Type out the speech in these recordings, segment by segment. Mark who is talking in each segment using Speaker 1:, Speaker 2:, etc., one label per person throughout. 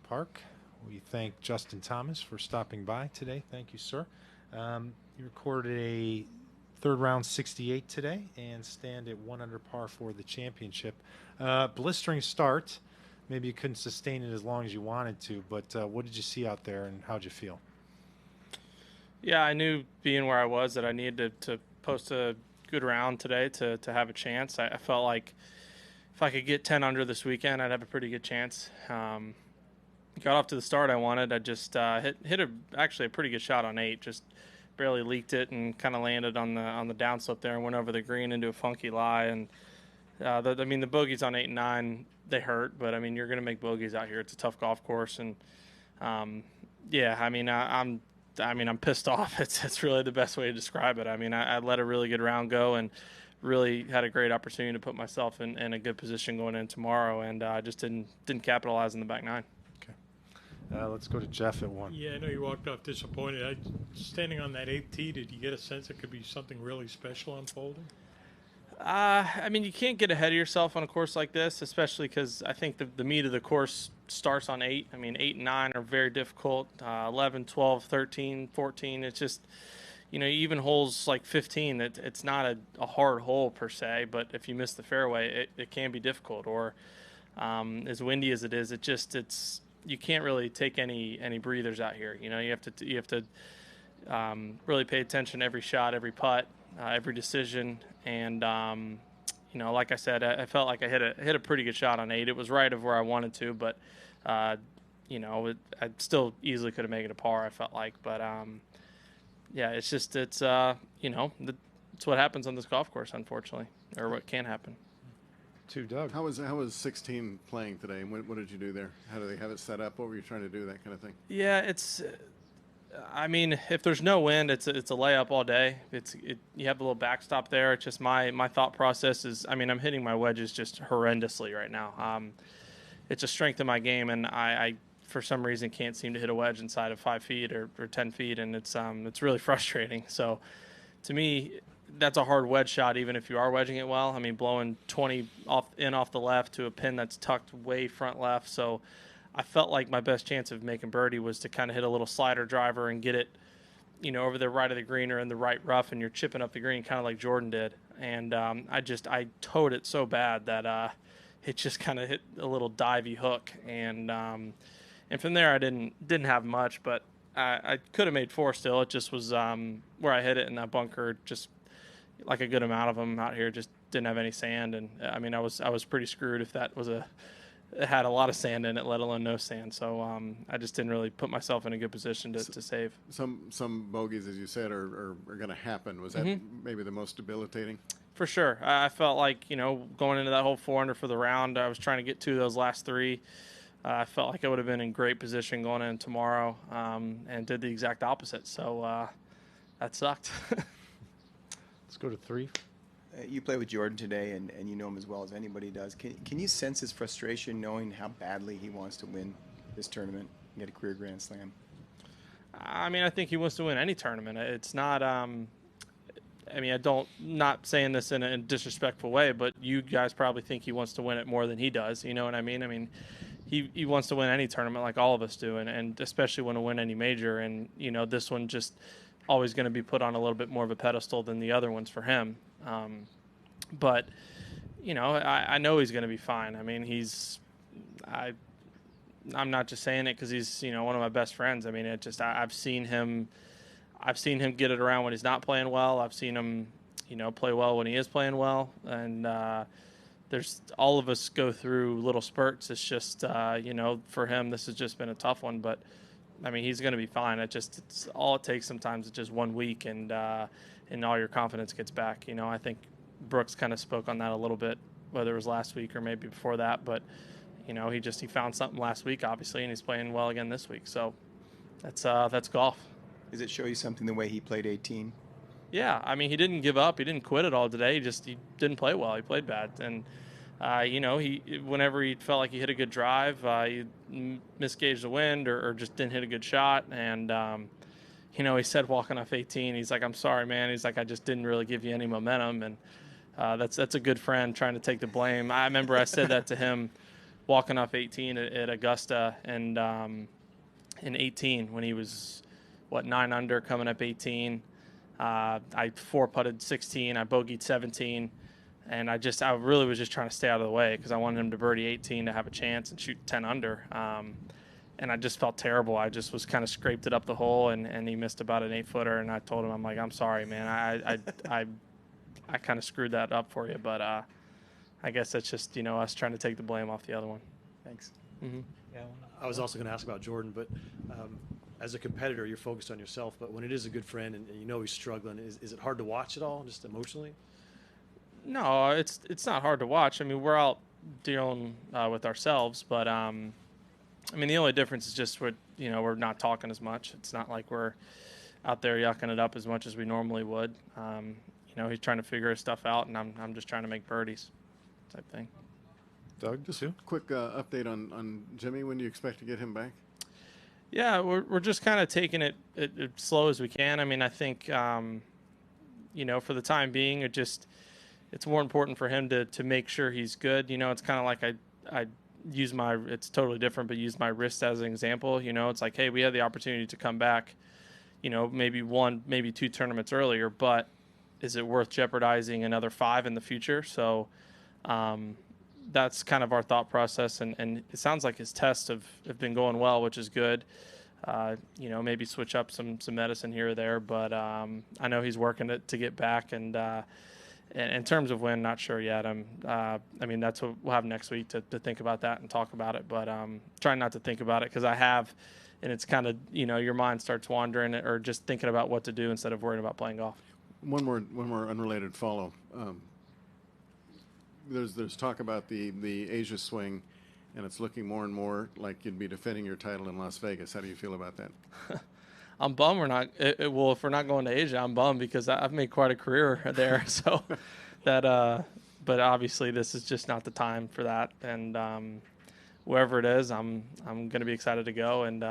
Speaker 1: Park. We thank Justin Thomas for stopping by today. Thank you, sir. You recorded a third round 68 today and stand at 1 under par for the championship. Blistering start. Maybe you couldn't sustain it as long as you wanted to, but what did you see out there and how'd you feel?
Speaker 2: Yeah, I knew being where I was that I needed to post a good round today to have a chance. I felt like if I could get 10 under this weekend, I'd have a pretty good chance. Got off to the start I wanted. I just hit actually a pretty good shot on 8. Just barely leaked it and kind of landed on the downslope there and went over the green into a funky lie. And the bogeys on 8 and 9, they hurt, but I mean, you're going to make bogeys out here. It's a tough golf course, and I'm pissed off. It's really the best way to describe it. I mean, I let a really good round go and really had a great opportunity to put myself in a good position going in tomorrow, and I just didn't capitalize in the back 9.
Speaker 1: Let's go to Jeff at 1.
Speaker 3: Yeah, I know you walked off disappointed. Standing on that 8th tee, did you get a sense it could be something really special unfolding?
Speaker 2: You can't get ahead of yourself on a course like this, especially because I think the meat of the course starts on 8. 8 and 9 are very difficult. 11, 12, 13, 14, it's just, even holes like 15, it's not a hard hole per se, but if you miss the fairway, it can be difficult. Or as windy as it is, it's you can't really take any breathers out here. You have to really pay attention to every shot, every putt, every decision. And like I said, I felt like I hit a pretty good shot on 8. It was right of where I wanted to, but I still easily could have made it a par, I felt like. But it's what happens on this golf course, unfortunately, or what can happen.
Speaker 1: To Doug.
Speaker 4: How was 16 playing today, and what did you do there? How do they have it set up? What were you trying to do, that kind of thing?
Speaker 2: Yeah, if there's no wind, it's a layup all day. You have a little backstop there. It's just my thought process is, I'm hitting my wedges just horrendously right now. It's a strength of my game, and I for some reason can't seem to hit a wedge inside of 5 feet or 10 feet, and it's really frustrating. So to me, that's a hard wedge shot, even if you are wedging it well. Blowing 20 off the left to a pin that's tucked way front left. So I felt like my best chance of making birdie was to kind of hit a little slider driver and get it, over the right of the green or in the right rough, and you're chipping up the green kind of like Jordan did. And I towed it so bad that it just kind of hit a little divey hook. And from there I didn't have much, but I could have made 4 still. It just was where I hit it in that bunker, just like a good amount of them out here, just didn't have any sand. And I was pretty screwed if that was it had a lot of sand in it, let alone no sand. So I just didn't really put myself in a good position to save.
Speaker 4: Some bogeys, as you said, are going to happen. Was that maybe the most debilitating?
Speaker 2: For sure. I felt like, going into that whole 4 under for the round, I was trying to get 2 of those last 3. I felt like I would have been in great position going in tomorrow, and did the exact opposite. So that sucked.
Speaker 1: Let's go to 3.
Speaker 5: You play with Jordan today, and you know him as well as anybody does. Can you sense his frustration knowing how badly he wants to win this tournament and get a career Grand Slam?
Speaker 2: I think he wants to win any tournament. It's not not saying this in a disrespectful way, but you guys probably think he wants to win it more than he does. You know what I mean? He wants to win any tournament like all of us do, and especially want to win any major. And, this one just always going to be put on a little bit more of a pedestal than the other ones for him. But, I know he's going to be fine. I'm not just saying it because he's, one of my best friends. I've seen him get it around when he's not playing well. I've seen him, play well when he is playing well. And there's all of us go through little spurts. It's just, for him, this has just been a tough one. But, he's going to be fine. It's all it takes sometimes. It's just 1 week, and all your confidence gets back. I think Brooks kind of spoke on that a little bit, whether it was last week or maybe before that. But, he found something last week, obviously, and he's playing well again this week. So that's golf.
Speaker 5: Does it show you something the way he played 18?
Speaker 2: Yeah, he didn't give up. He didn't quit it all today. He didn't play well. He played bad. And, whenever he felt like he hit a good drive, he misgauged the wind or just didn't hit a good shot. And, he said walking off 18, he's like, "I'm sorry, man." He's like, "I just didn't really give you any momentum." And that's a good friend trying to take the blame. I remember I said that to him walking off 18 at Augusta, and in 18 when he was 9 under coming up 18. I 4-putted 16. I bogeyed 17. And I really was just trying to stay out of the way because I wanted him to birdie 18 to have a chance and shoot 10 under. And I just felt terrible. I just was kind of scraped it up the hole, and he missed about an 8-footer. And I told him, I'm like, I'm sorry, man. I kind of screwed that up for you. But I guess that's just, us trying to take the blame off the other one.
Speaker 5: Thanks.
Speaker 2: Mm-hmm.
Speaker 6: Yeah, I was also going to ask about Jordan, but as a competitor, you're focused on yourself. But when it is a good friend and he's struggling, is it hard to watch at all, just emotionally?
Speaker 2: No, it's not hard to watch. I mean, we're out dealing with ourselves, but the only difference is just we're not talking as much. It's not like we're out there yucking it up as much as we normally would. He's trying to figure his stuff out, and I'm just trying to make birdies, type thing.
Speaker 1: Doug,
Speaker 4: Just a quick update on Jimmy. When do you expect to get him back?
Speaker 2: Yeah, we're just kind of taking it slow as we can. I mean, I think for the time being, it's more important for him to make sure he's good. It's kind of like I use it's totally different, but use my wrist as an example. It's like, hey, we had the opportunity to come back, maybe 1, maybe 2 tournaments earlier, but is it worth jeopardizing another 5 in the future? So that's kind of our thought process. And it sounds like his tests have been going well, which is good. Maybe switch up some medicine here or there, but I know he's working to get back. And in terms of when, not sure yet. That's what we'll have next week to think about that and talk about it. But trying not to think about it because I have, and it's kind of, your mind starts wandering or just thinking about what to do instead of worrying about playing golf.
Speaker 4: One more unrelated follow. There's talk about the Asia swing, and it's looking more and more like you'd be defending your title in Las Vegas. How do you feel about that?
Speaker 2: I'm bummed we're not. Well, if we're not going to Asia, I'm bummed because I've made quite a career there. So that, but obviously this is just not the time for that. And wherever it is, I'm going to be excited to go. And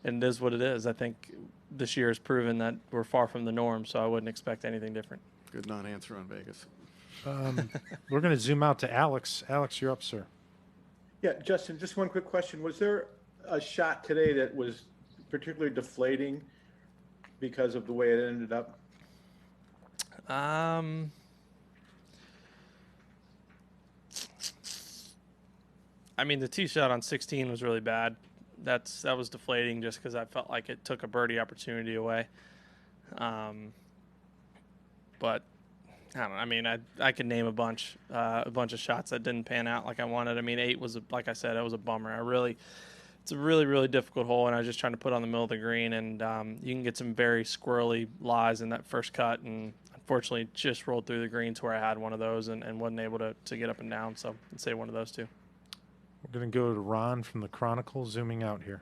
Speaker 2: it is what it is. I think this year has proven that we're far from the norm. So I wouldn't expect anything different.
Speaker 4: Good non-answer on Vegas.
Speaker 1: We're going to zoom out to Alex. Alex, you're up, sir.
Speaker 7: Yeah, Justin, just one quick question. Was there a shot today that was particularly deflating because of the way it ended up?
Speaker 2: The tee shot on 16 was really bad. That was deflating just because I felt like it took a birdie opportunity away. But I don't know. I could name a bunch of shots that didn't pan out like I wanted. 8 was, like I said, it was a bummer. It's a really, really difficult hole, and I was just trying to put it on the middle of the green, and you can get some very squirrely lies in that first cut, and unfortunately just rolled through the green to where I had one of those and wasn't able to get up and down, so I'd say one of those two.
Speaker 1: We're going to go to Ron from the Chronicle, zooming out here.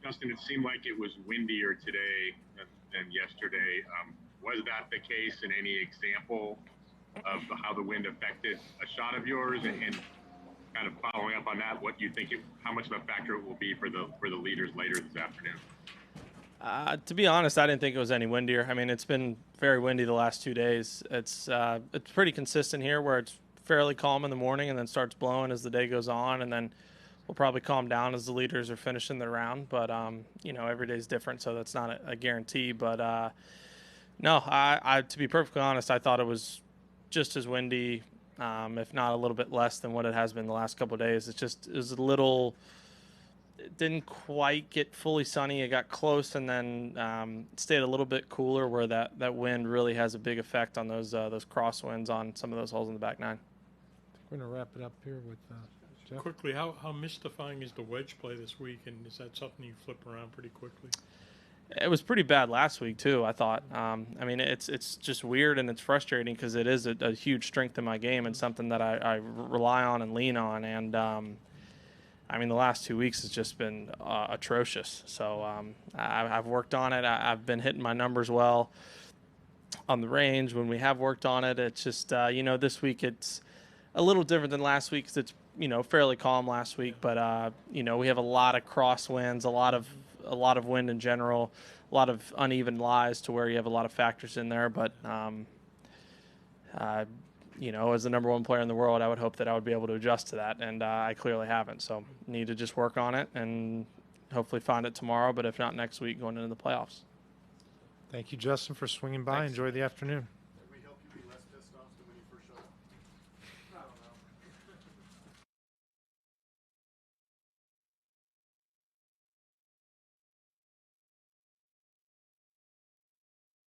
Speaker 8: Justin, it seemed like it was windier today than yesterday. Was that the case, in any example of how the wind affected a shot of yours? And kind of following up on that, what you think, how much of a factor it will be for the leaders later this afternoon?
Speaker 2: To be honest, I didn't think it was any windier. It's been very windy the last 2 days. It's pretty consistent here, where it's fairly calm in the morning and then starts blowing as the day goes on, and then we'll probably calm down as the leaders are finishing their round. But every day's different, so that's not a guarantee. But no, I to be perfectly honest, I thought it was just as windy, if not a little bit less than what it has been the last couple of days. It was a little. It didn't quite get fully sunny. It got close, and then stayed a little bit cooler, where that wind really has a big effect on those crosswinds on some of those holes in the back nine.
Speaker 1: We're going to wrap it up here with Jeff.
Speaker 3: Quickly, how mystifying is the wedge play this week, and is that something you flip around pretty quickly?
Speaker 2: It was pretty bad last week too, I thought. It's just weird, and it's frustrating because it is a huge strength in my game and something that I rely on and lean on. And the last 2 weeks has just been atrocious. So I've worked on it. I've been hitting my numbers well on the range when we have worked on it. It's just this week it's a little different than last week because it's fairly calm last week, but we have a lot of crosswinds, a lot of wind in general, a lot of uneven lies to where you have a lot of factors in there. But as the number one player in the world, I would hope that I would be able to adjust to that, and I clearly haven't. So need to just work on it and hopefully find it tomorrow, but if not next week, going into the playoffs.
Speaker 1: Thank you, Justin, for swinging by.
Speaker 2: Thanks.
Speaker 1: Enjoy the afternoon.